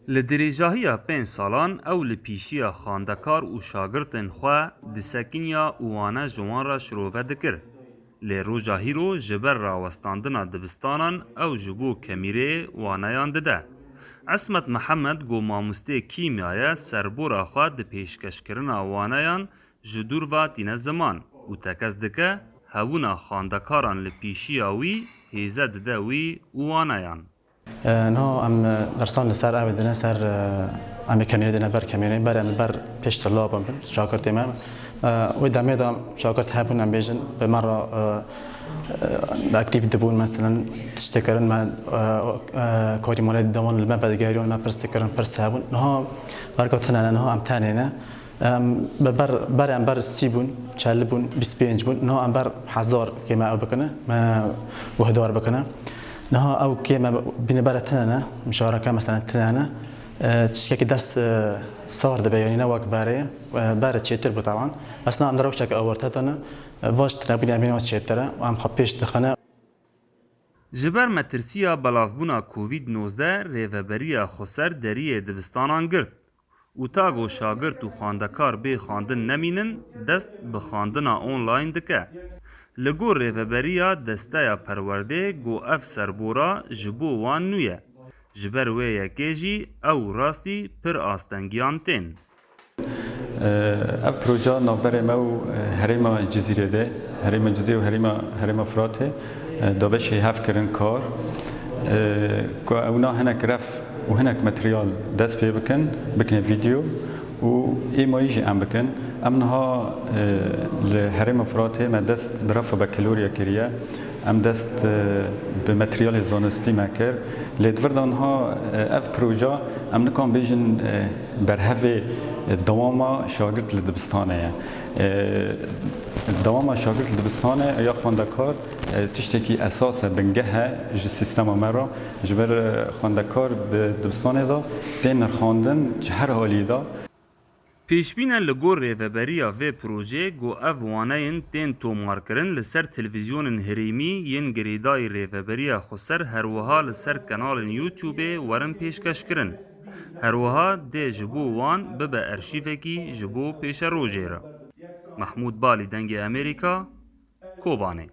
Li dirêjahiya 5 salan ew li pîşiya xwendekar û şagirtên xwe di sekiniya û wane ji wan re şirove dikir. Lê roja hîro ji ber rawestandina dibistanan ew ji bo kemîreyê waneyan dide. Esmet Mihemed got mamosteyê kîmyayê serbora xwe di pêşkêşkirina waneyan ji dûr ve tîne ziman û tekez dike hebûna xwendekaran li pîşiya wî hêze dide wî û waneyan. نها ام درسان لسر او دنه سر ام کمیره دنه بر کمیره بر ام بر پیش طلاب بن شاگرد ما و دمه دام شاگرد هبون ام بیجن به مرا اکتیو دبون مثلا تشتکرن ما کاری مال دوان الما بدگاریون ما پرستکرن پرست هبون نها برگاتنا نها ام تانینا بر ام بر سیبون چلبون 25 بون نها ام بر 1000 که ما بکنه ما وهدار بکنه نها او كيما بين برتنا مشاركه مثلا تنانا تشكي درس صار دبيانينا وكباري بار تشيتر طبعا بس نعم دروشك اورتنا واش تنبني امين تشيتر وام خبيش دخنا Ji ber metirsiya belavbûna Covid-19 rêveberiya Xweser deriyê dibistanan girt û ta got şagirt û xwendekar bê xwandin nemînin dest bi xwandina online dike. Li gor rêveberiya Desteya Perwerdê got ev serbora ji bo wan nû ye. Ji ber wê yekê jî ew rastî pir astengiyan tên. Ev proje navberê me û herêma Cizîrê de, herêma Cizîrê û herêma Firatê dabeşê hev kirin kar ku ew na hinek ref û hinek materyal dest pê bikin, bikine vîdeo û êmayî jî em bikin. Em niha li herêma Firatê me dest bi refa bakalorya kiriye, em dest bi materyalê zanistî me kir. Lê di vir de niha ev proje em nikan bêjin berhevê dewama şagirt li dibistanê ye. Dewama şagirt li dibistanê ya xwendekar tiştekî esas e bingehe ji sîstema me re ji ber xwendekar di dibistanê de tên nirxandin ji her halî de. Pêşbîna li gor rêveberiya vê projeyê got ev waneyên tên tomarkirin li ser televîzyonên herêmî yên girêdayî rêveberiya Xweser her wiha li ser kanalên YouTubeê werin pêşkêşkirin. Her wiha dê ji bo wan bibe erşîvekî ji bo pêşerojê re. Mahmûd Balî Dengê Amerîka, Kobanê.